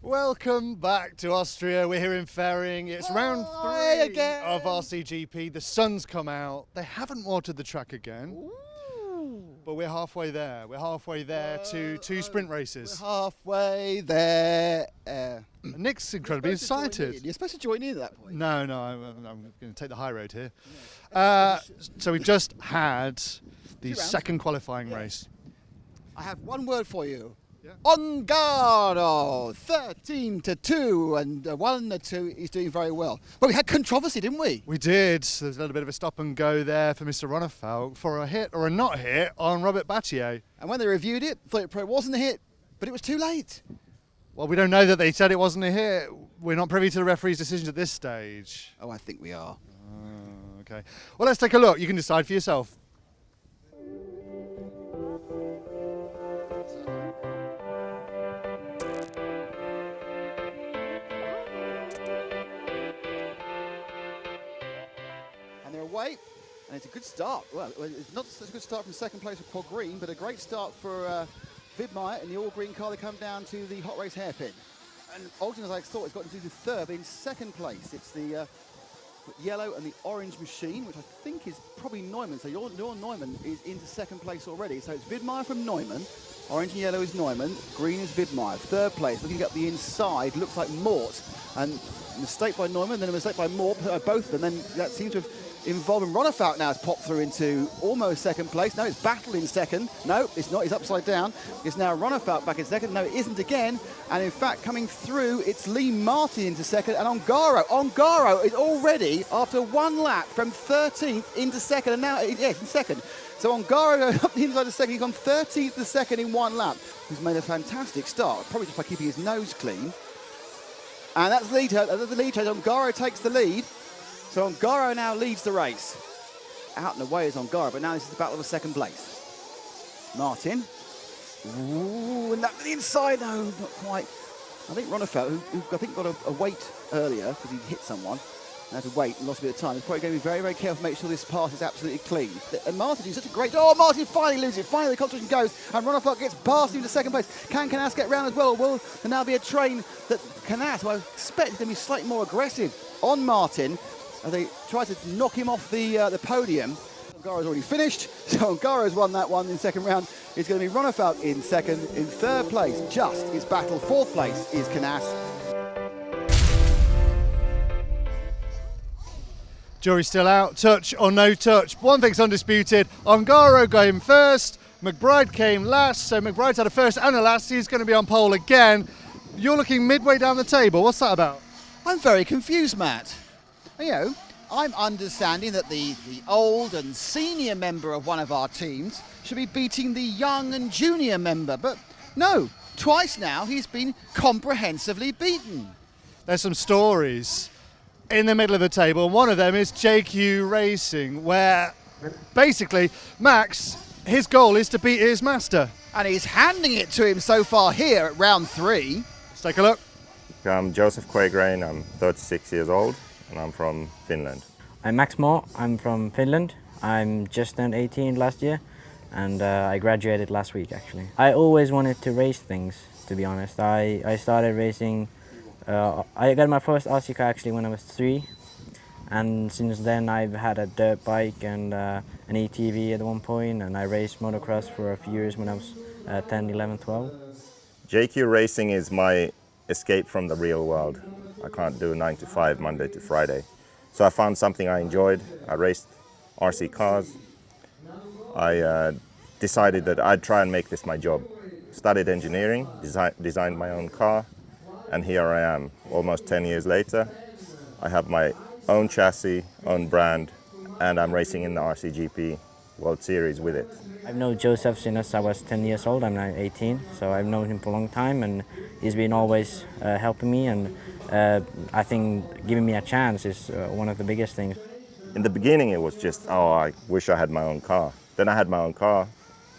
Welcome back to Austria. We're here in Fering. It's round 3 again of RCGP. The sun's come out. They haven't watered the track again. Ooh. But we're halfway there. We're halfway there to 2 sprint races. We're halfway there. Nick's incredibly excited. You're supposed to join in at that point. No, I'm going to take the high road here. So we've just had the second qualifying race. I have one word for you. Yeah. Ongaro, 13-2, and 1-2. He's doing very well. Well, we had controversy, didn't we? We did. There's a little bit of a stop and go there for Mr. Ronefalk for a hit or a not hit on Robert Battier. And when they reviewed it, thought it probably wasn't a hit, but it was too late. Well, we don't know that they said it wasn't a hit. We're not privy to the referee's decisions at this stage. Oh, I think we are. Okay. Well, let's take a look. You can decide for yourself. And they're away, and it's a good start. Well, it's not such a good start from second place with Paul Green, but a great start for Vidmaier in the all-green car. They come down to the hot race hairpin. And Ogden, as I thought, has got into the third, but in second place. It's the yellow and the orange machine, which I think is probably Neumann. So your Neumann is into second place already. So it's Vidmaier from Neumann. Orange and yellow is Neumann. Green is Vidmaier. Third place, looking up the inside, looks like Mort. And a mistake by Neumann, then a mistake by Mort, both of them. Then that seems to have involved. And Ronefalk now has popped through into almost second place. No, it's Battle in second. No, it's not. He's upside down. It's now Ronefalk back in second. No, it isn't again. And in fact, coming through, it's Lee Martin into second. And Ongaro. Ongaro is already, after one lap, from 13th into second. And now, yes, in second. So Ongaro up the inside of second. He's gone 13th to second in one lap. He's made a fantastic start, probably just by keeping his nose clean. And that's the lead. Ongaro takes the lead. So Ongaro now leads the race. Out and away is Ongaro, but now this is the battle of second place. Martin. Ooh, and that to the inside. No, not quite. I think Ronefalk, who I think got a wait earlier because he hit someone, and had to wait and lost a bit of time. He's probably going to be very, very careful to make sure this pass is absolutely clean. And Martin is such a great... Oh, Martin finally loses it. Finally the competition goes, and Ronefalk gets past him to second place. Can Canas get round as well? Or will there now be a train that Canas, who I expect is going to be slightly more aggressive on Martin, as they try to knock him off the podium. Ongaro's already finished, so Ongaro's won that one in second round. It's going to be Ronefalk in second. In third place, just is Battle. Fourth place is Canas. Jury's still out. Touch or no touch. One thing's undisputed. Ongaro came first. McBride came last. So McBride's had a first and a last. He's going to be on pole again. You're looking midway down the table. What's that about? I'm very confused, Matt. You know, I'm understanding that the old and senior member of one of our teams should be beating the young and junior member. But no, twice now he's been comprehensively beaten. There's some stories in the middle of the table. One of them is JQ Racing, where basically Max, his goal is to beat his master. And he's handing it to him so far here at round 3. Let's take a look. I'm Joseph Quagrain, I'm 36 years old and I'm from Finland. I'm Max Moore, I'm from Finland. I'm just turned 18 last year and I graduated last week actually. I always wanted to race things, to be honest. I started racing, I got my first RC car actually when I was 3, and since then I've had a dirt bike and an ATV at one point, and I raced motocross for a few years when I was 10, 11, 12. JQ Racing is my escape from the real world. I can't do 9 to 5, Monday to Friday. So I found something I enjoyed. I raced RC cars. I decided that I'd try and make this my job. Studied engineering, designed my own car, and here I am, almost 10 years later. I have my own chassis, own brand, and I'm racing in the RCGP World Series with it. I've known Joseph since I was 10 years old. I'm now 18, so I've known him for a long time, and he's been always helping me, and I think giving me a chance is one of the biggest things. In the beginning, it was just, oh, I wish I had my own car. Then I had my own car,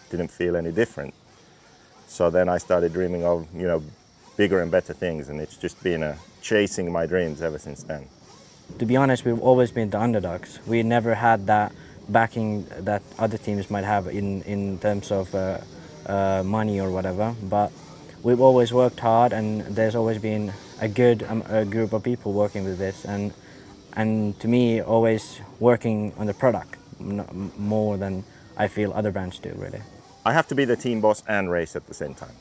didn't feel any different. So then I started dreaming of, bigger and better things, and it's just been chasing my dreams ever since then. To be honest, we've always been the underdogs. We never had that backing that other teams might have in terms of money or whatever, but we've always worked hard, and there's always been a good group of people working with this, and to me, always working on the product more than I feel other brands do, really. I have to be the team boss and race at the same time.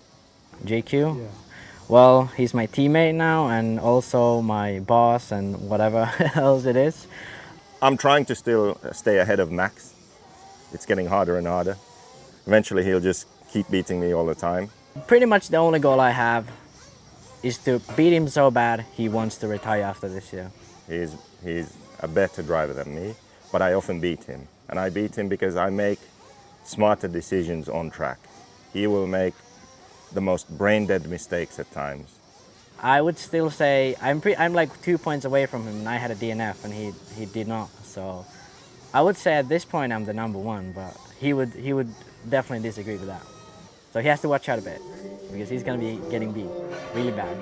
JQ? Yeah. Well, he's my teammate now, and also my boss and whatever else it is. I'm trying to still stay ahead of Max. It's getting harder and harder. Eventually he'll just keep beating me all the time. Pretty much the only goal I have is to beat him so bad he wants to retire after this year. He's a better driver than me, but I often beat him. And I beat him because I make smarter decisions on track. He will make the most brain-dead mistakes at times. I would still say I'm like 2 points away from him, and I had a DNF and he did not. So I would say at this point I'm the number one, but he would definitely disagree with that. So he has to watch out a bit, because he's going to be getting beat really bad.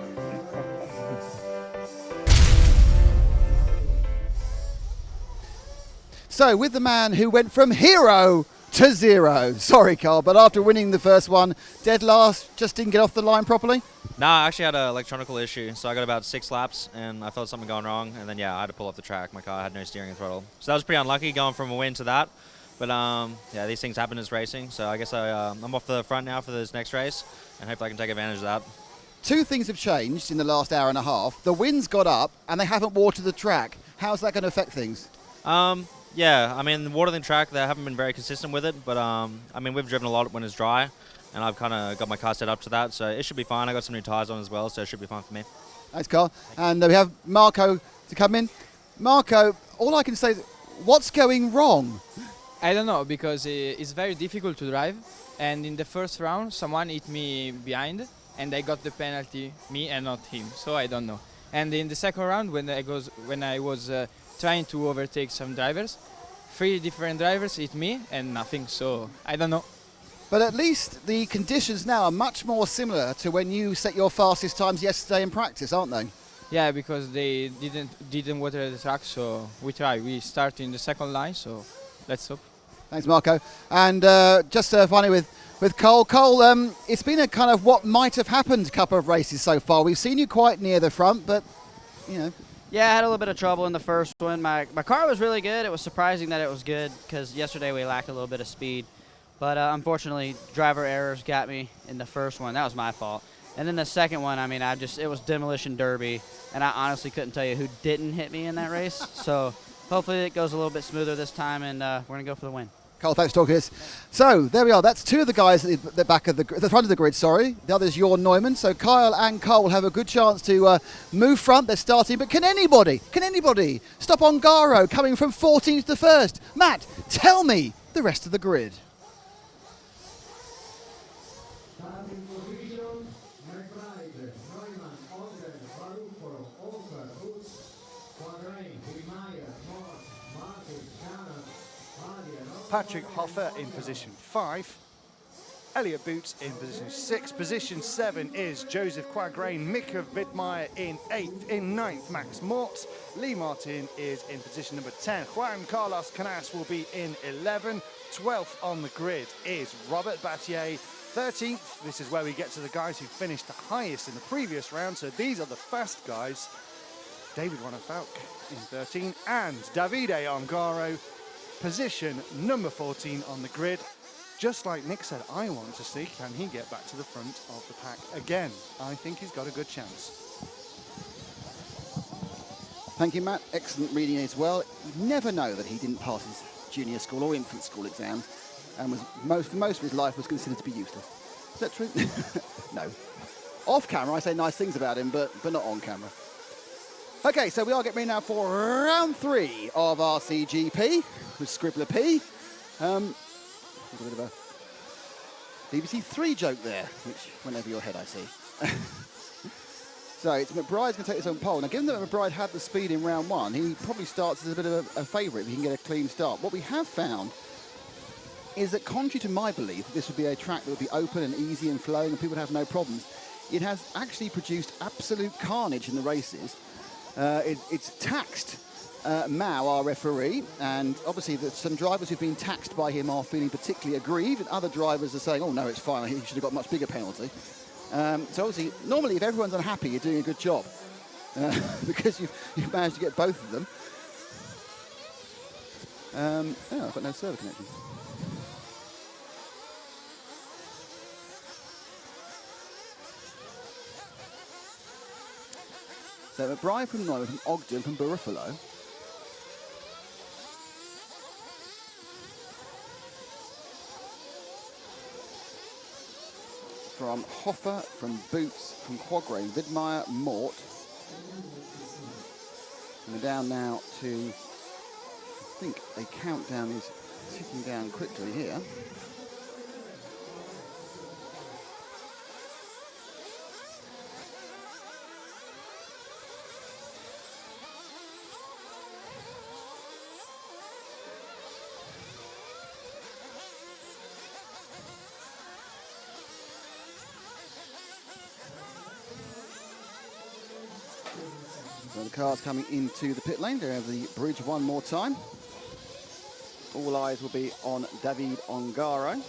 So with the man who went from hero to zero. Sorry, Carl, but after winning the first one, dead last, just didn't get off the line properly? No, I actually had an electronical issue, so I got about 6 laps, and I felt something going wrong, and then, yeah, I had to pull off the track. My car had no steering and throttle. So that was pretty unlucky, going from a win to that. But, yeah, these things happen as racing, so I guess I'm off the front now for this next race, and hopefully I can take advantage of that. Two things have changed in the last hour and a half. The wind's got up, and they haven't watered the track. How's that going to affect things? Yeah, I mean, watering the track, they haven't been very consistent with it, but, I mean, we've driven a lot when it's dry, and I've kind of got my car set up to that, so it should be fine. I got some new tyres on as well, so it should be fine for me. Thanks, Carl. And we have Marco to come in. Marco, all I can say is, what's going wrong? I don't know, because it's very difficult to drive, and in the first round, someone hit me behind, and I got the penalty, me and not him, so I don't know. And in the second round, when I was trying to overtake some drivers, 3 different drivers hit me and nothing, so I don't know. But at least the conditions now are much more similar to when you set your fastest times yesterday in practice, aren't they? Yeah, because they didn't water the track, so we try. We start in the second line, so let's hope. Thanks, Marco. And just finally with Cole. Cole, it's been a kind of what might have happened couple of races so far. We've seen you quite near the front, but, you know. Yeah, I had a little bit of trouble in the first one. My car was really good. It was surprising that it was good, because yesterday we lacked a little bit of speed. But unfortunately, driver errors got me in the first one. That was my fault. And then the second one, I mean, it was demolition derby, and I honestly couldn't tell you who didn't hit me in that race. So hopefully it goes a little bit smoother this time, and we're going to go for the win. Cole, thanks for talking to us. So there we are. That's 2 of the guys at the back of the front of the grid. Sorry, the other's Jorn Neumann. So Kyle and Cole have a good chance to move front. They're starting, but can anybody stop Ongaro coming from 14th to 1st? Matt, tell me the rest of the grid. Patrick Hoffer in position 5. Elliot Boots in position 6. Position 7 is Joseph Quagrain. Mika Vidmeyer in 8th. In 9th, Max Mort. Lee Martin is in position number 10. Juan Carlos Canas will be in 11. 12th on the grid is Robert Battier. 13th, this is where we get to the guys who finished the highest in the previous round. So these are the fast guys. David Falk in 13. And Davide Ongaro, position number 14 on the grid. Just like Nick said, I want to see, can he get back to the front of the pack again? I think he's got a good chance. Thank you, Matt. Excellent reading as well. You never know that he didn't pass his junior school or infant school exams, and was for most of his life was considered to be useless. Is that true? No. Off camera, I say nice things about him, but not on camera. Okay, so we are getting ready now for round 3 of RCGP with Scribbler P. A bit of a BBC Three joke there, which went over your head, I see. So it's McBride's going to take this on pole. Now, given that McBride had the speed in round one, he probably starts as a bit of a favourite if he can get a clean start. What we have found is that, contrary to my belief, this would be a track that would be open and easy and flowing and people would have no problems. It has actually produced absolute carnage in the races. It's taxed Mao, our referee, and obviously some drivers who've been taxed by him are feeling particularly aggrieved, and other drivers are saying, oh no, it's fine, he should have got a much bigger penalty. So obviously, normally if everyone's unhappy, you're doing a good job, because you've managed to get both of them. Oh, I've got no server connection. So McBride from Neumann, from Ogden, from Buffalo. From Hoffer, from Boots, from Quagrain, Widmeyer, Mort. And we're down now to, I think a countdown is ticking down quickly here. So the cars coming into the pit lane. They have the bridge one more time. All eyes will be on David Ongaro.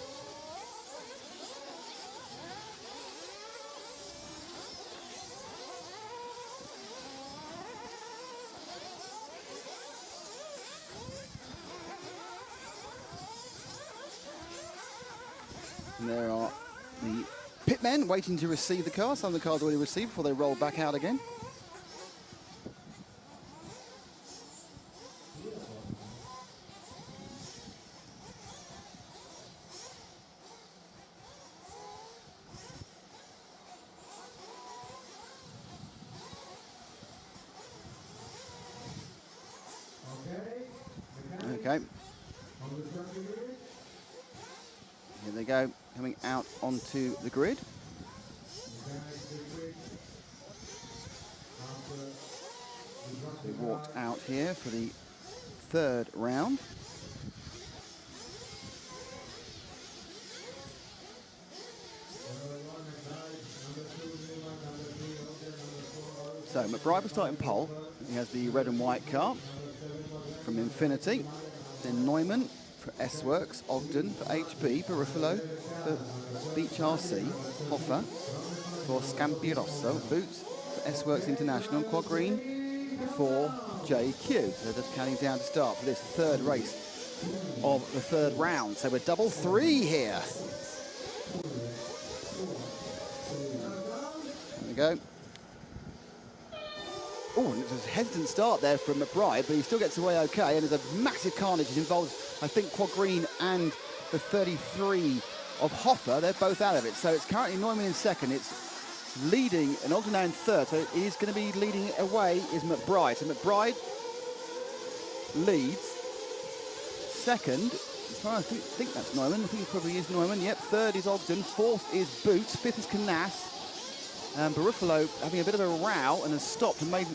And there are the pit men waiting to receive the car. Some of the cars already received before they roll back out again. Okay. Here they go, coming out onto the grid. They walked out here for the third round. So McBride was starting pole. He has the red and white car from Infinity. Then Neumann for S-Works, Ogden for HB, Buffalo for Beach RC, Hoffer for Scampirosso, Boots for S-Works International, Quagreen for JQ. So they're just counting down to start for this third race of the third round. So we're double three here. There we go. Oh, and it's a hesitant start there from McBride, but he still gets away okay, and there's a massive carnage. It involves, I think, Quagreen and the 33 of Hoffer. They're both out of it. So it's currently Neumann in second. It's leading, and Ogden now in third. So it is going to be leading away is McBride. So McBride leads. Second, I'm trying to think that's Neumann. I think it probably is Neumann. Yep, third is Ogden. Fourth is Boots. Fifth is Canas. Buffalo having a bit of a row and has stopped and made,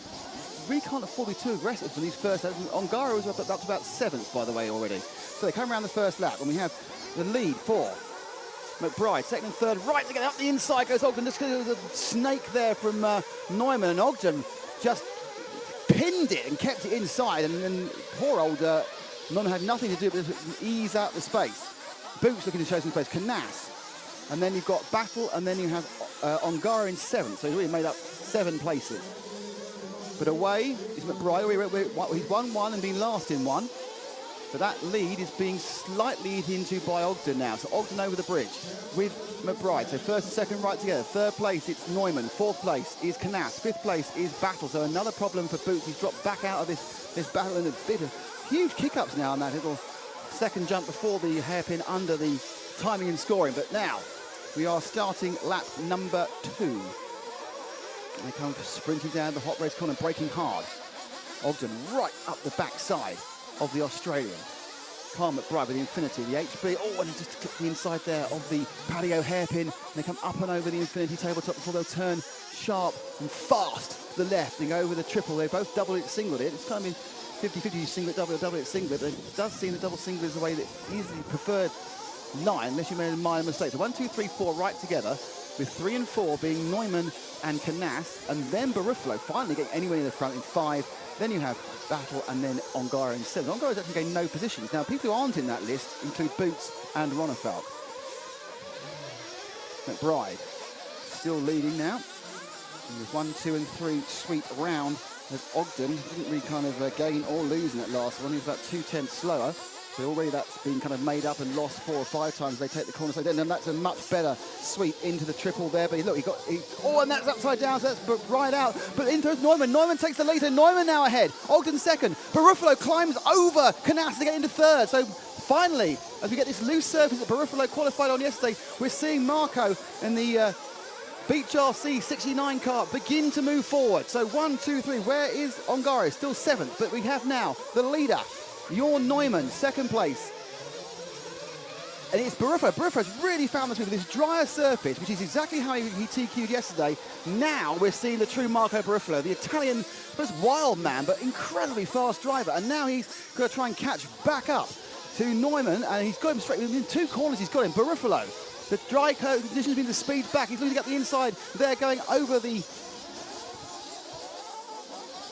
really can't afford to be too aggressive for these first laps. Ongaro is up to about seventh, by the way, already. So they come around the first lap, and we have the lead for McBride. Second and third, right together, up the inside goes Ogden. Just because there was a snake there from Neumann, and Ogden just pinned it and kept it inside, and then poor old Neumann had nothing to do but ease out the space. Boots looking to show some space, Canas. And then you've got Battle, and then you have Ongaro in seventh, so he's really made up 7 places. But away is McBride. He's won one and been last in one. So that lead is being slightly eaten into by Ogden now. So Ogden over the bridge with McBride. So first and second right together. Third place, it's Neumann. Fourth place is Canas. Fifth place is Battle. So another problem for Boots. He's dropped back out of this battle, and a bit of huge kick-ups now on that little second jump before the hairpin under the timing and scoring. But now we are starting lap number 2. They come sprinting down the hot race corner, braking hard. Ogden right up the backside of the Australian. Carl McBride with the Infinity, the HB. Oh, and he just clipped the inside there of the patio hairpin. They come up and over the Infinity tabletop before they'll turn sharp and fast to the left and go over the triple. They both double it, singled it. It's kind of been 50-50 singlet, double it, singlet. But it does seem the double singlet is the way that easily preferred line, unless you made a minor mistake. So 1, 2, 3, 4 right together, with 3 and 4 being Neumann and Canas, and then Barufalo finally getting anywhere in the front in 5. Then you have Battle and then Ongaro in 7. Ongaro's actually gained no positions. Now, people who aren't in that list include Boots and Ronefalk. McBride still leading now. With 1, 2 and 3 sweep round as Ogden didn't really kind of gain or lose in that last one. He was about 2/10 slower. So already that's been kind of made up and lost 4 or 5 times. They take the corner. So then that's a much better sweep into the triple there. But look, oh, and that's upside down. So that's right out. But in throws Neumann. Neumann takes the lead. So Neumann now ahead. Ogden second. Barufalo climbs over Canas to get into third. So finally, as we get this loose surface that Barufalo qualified on yesterday, we're seeing Marco and the Beach RC 69 car begin to move forward. So 1, 2, 3. Where is Ongaro? Still 7th. But we have now the leader. Jorn Neumann, 2nd place. And it's Barufalo. Barufo's really found this with this drier surface, which is exactly how he TQ'd yesterday. Now we're seeing the true Marco Barufalo, the Italian, most wild man, but incredibly fast driver. And now he's going to try and catch back up to Neumann, and he's got him straight within 2 corners. He's got him. Barufalo, the dry conditions mean the speed's back. He's looking at the inside there, going over the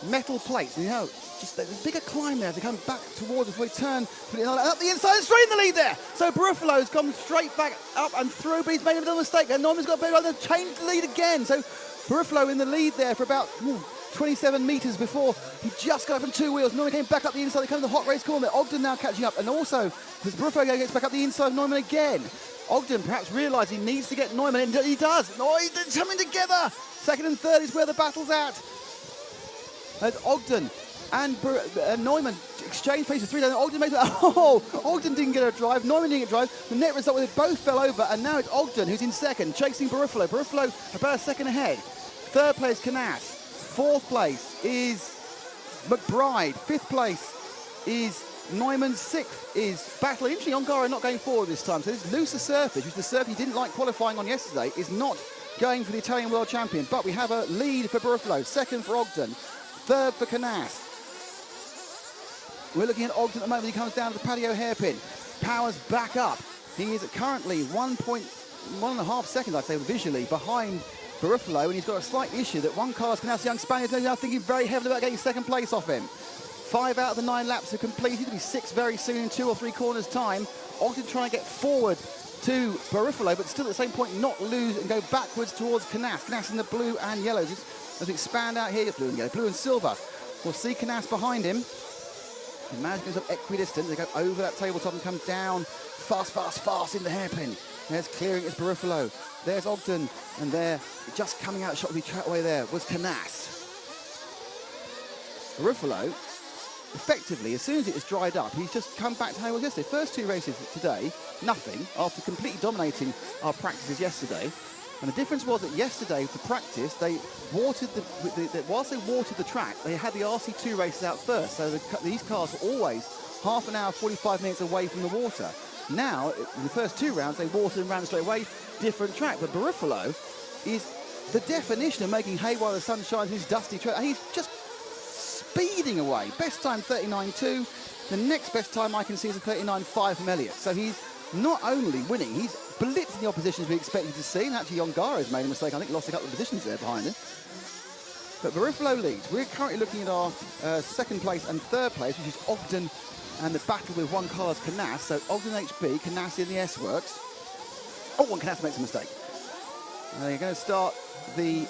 metal plates. You know, just there's a bigger climb there as they come back towards us before we turn up the inside and straight in the lead there. So Barufalo's come straight back up and through, but he's made a little mistake. And Norman's got a better to change the lead again. So Barufalo in the lead there for about 27 metres before he just got up on 2 wheels. Norman came back up the inside. They come to the hot race corner. Ogden now catching up. And also, as Barufalo gets back up the inside of Norman again, Ogden perhaps realised he needs to get Neumann in. He does. Oh, they're coming together. 2nd and 3rd is where the battle's at. As Ogden and Neumann exchange pace of 3 down. Ogden makes it. Oh, Ogden didn't get a drive. Neumann didn't get a drive. The net result was they both fell over, and now it's Ogden who's in 2nd, chasing Barufalo. Barufalo about a 2nd ahead. 3rd place Canas. 4th place is McBride. 5th place is Neumann. 6th is Battle. Interesting, Ongaro not going forward this time. So this looser surface, which is the surface he didn't like qualifying on yesterday, is not going for the Italian world champion. But we have a lead for Barufalo, 2nd for Ogden, 3rd for Canas. We're looking at Ogden at the moment. He comes down to the patio hairpin. Powers back up. He is currently 1.5 seconds, I'd say, visually behind Barufalo, and he's got a slight issue that one car's Canas, young Spaniard, is now thinking very heavily about getting 2nd place off him. 5 out of the 9 laps are completed. He'll be 6 very soon in 2 or 3 corners' time. Ogden trying to get forward to Barufalo, but still at the same point not lose and go backwards towards Canas. Canas in the blue and yellow. Just as we expand out here, blue and yellow, blue and silver. We'll see Canas behind him. He manages to go equidistant. They go over that tabletop and come down fast, fast, fast in the hairpin. There's clearing, it's Barufalo. There's Ogden, and there, just coming out shot of the trackaway there was Canas. Barufalo, effectively, as soon as it has dried up, he's just come back to how he was yesterday. First 2 races today, nothing, after completely dominating our practices yesterday. And the difference was that yesterday, for practice, they watered whilst they watered the track, they had the RC2 races out first. So these cars were always half an hour, 45 minutes away from the water. Now, in the first 2 rounds, they watered and ran straight away, different track. But Barufalo is the definition of making hay while the sun shines, his dusty track. And he's just speeding away. Best time 39.2. The next best time I can see is a 39.5 from Elliott. So he's not only winning, he's blitzing the opposition as we expected to see. And actually, Ongaro's made a mistake. I think lost a couple of positions there behind him. But Barufalo leads. We're currently looking at our 2nd place and 3rd place, which is Ogden and the battle with one car's Canas. So Ogden HB, Canas in the S-Works. Oh, and Canas makes a mistake. They're going to start the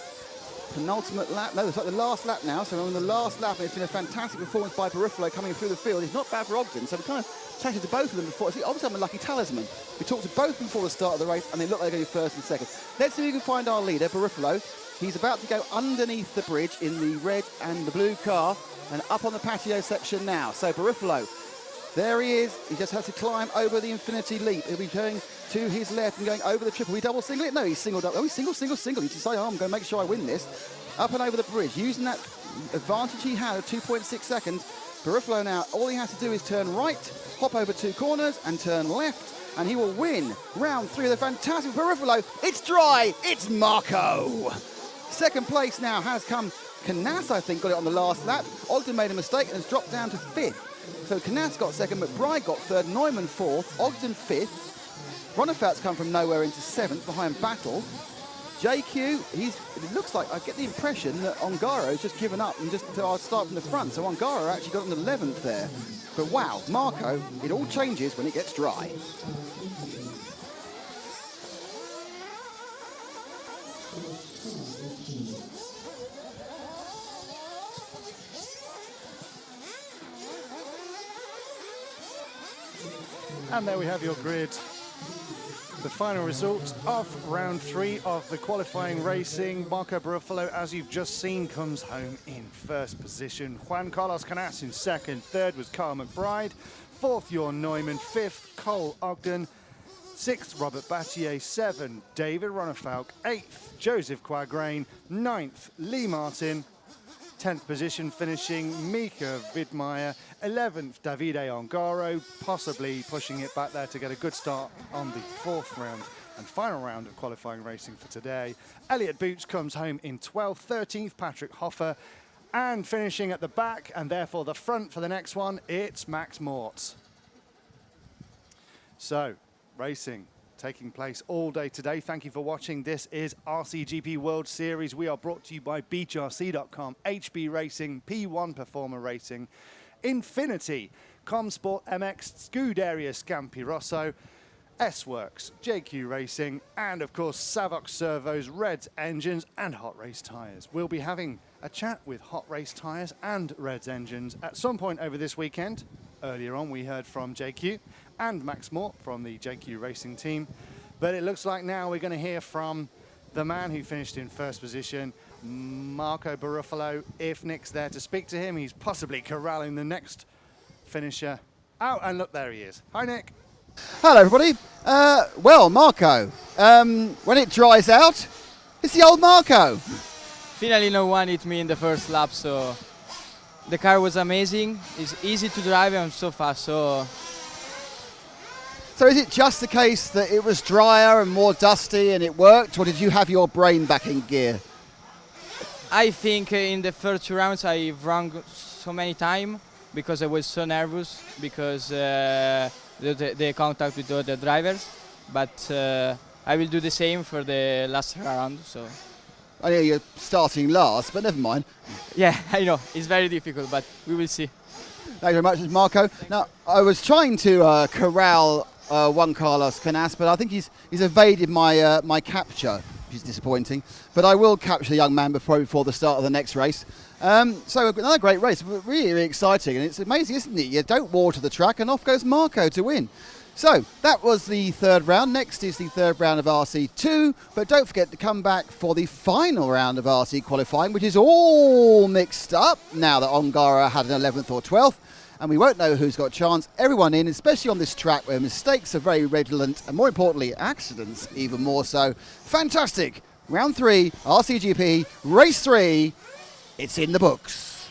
penultimate lap. No, it's like the last lap now. So on the last lap, it's been a fantastic performance by Barufalo coming through the field. It's not bad for Ogden. So we kind of chatted to both of them before. See, obviously, I'm a lucky talisman. We talked to both of them before the start of the race, and they look like they're going to be 1st and 2nd. Let's see if we can find our leader, Barufalo. He's about to go underneath the bridge in the red and the blue car and up on the patio section now. So Barufalo, there he is. He just has to climb over the infinity leap. He'll be going to his left and going over the triple. We double single it? No, he's singled up. Oh, he's single. He decided, I'm going to make sure I win this. Up and over the bridge, using that advantage he had of 2.6 seconds. Barufalo now, all he has to do is turn right, hop over 2 corners and turn left, and he will win round 3 of the fantastic Barufalo. It's dry, it's Marco. Second place now has come Canas, I think, got it on the last lap. Ogden made a mistake and has dropped down to 5th. So Canas got 2nd, McBride got 3rd, Neumann 4th, Ogden 5th. Ronnefelt's come from nowhere into 7th behind Battle. JQ, it looks like, I get the impression that Ongaro's just given up and just start from the front. So Ongaro actually got an 11th there. But wow, Marco, it all changes when it gets dry. And there we have your grid. The final result of round 3 of the qualifying racing. Marco Barufalo, as you've just seen, comes home in 1st position. Juan Carlos Canas in 2nd. 3rd was Carl McBride. 4th, Jorn Neumann. 5th, Cole Ogden. 6th, Robert Battier. 7th, David Ronnefalk. 8th, Joseph Quagrain. 9th, Lee Martin. 10th position finishing Mika Widmeyer. 11th, Davide Ongaro, possibly pushing it back there to get a good start on the 4th round and final round of qualifying racing for today. Elliot Boots comes home in 12th, 13th, Patrick Hoffer, and finishing at the back and therefore the front for the next one, it's Max Mort. So, racing taking place all day today. Thank you for watching. This is RCGP World Series. We are brought to you by BeachRC.com, HB Racing, P1 Performer Racing, Infinity, Comsport MX, Scuderia Scampi Rosso, S-Works, JQ Racing, and of course Savox Servos, Reds Engines, and Hot Race Tyres. We'll be having a chat with Hot Race Tyres and Reds Engines at some point over this weekend. Earlier on, we heard from JQ and Max Mort from the JQ Racing team. But it looks like now we're going to hear from the man who finished in 1st position, Marco Barufalo. If Nick's there to speak to him, he's possibly corralling the next finisher. Oh, and look, there he is. Hi, Nick. Hello, everybody. Well, Marco, when it dries out, it's the old Marco. Finally, no one hit me in the first lap, so the car was amazing. It's easy to drive and so fast. So is it just the case that it was drier and more dusty and it worked, or did you have your brain back in gear? I think in the first 2 rounds I wrong so many times because I was so nervous because the contact with the other drivers. But I will do the same for the last round. So I know you're starting last, but never mind. yeah, I know it's very difficult, but we will see. Thank you very much, Marco. Now, I was trying to corral Juan Carlos Canas, but I think he's evaded my my capture, which is disappointing. But I will capture the young man before the start of the next race. So another great race, really, really exciting, and it's amazing, isn't it? You don't water the track, and off goes Marco to win. So that was the 3rd round. Next is the 3rd round of RC2, but don't forget to come back for the final round of RC qualifying, which is all mixed up now that Ongaro had an 11th or 12th. And we won't know who's got a chance. Everyone in, especially on this track where mistakes are very redolent and more importantly, accidents even more so. Fantastic. Round 3, RCGP, race 3. It's in the books.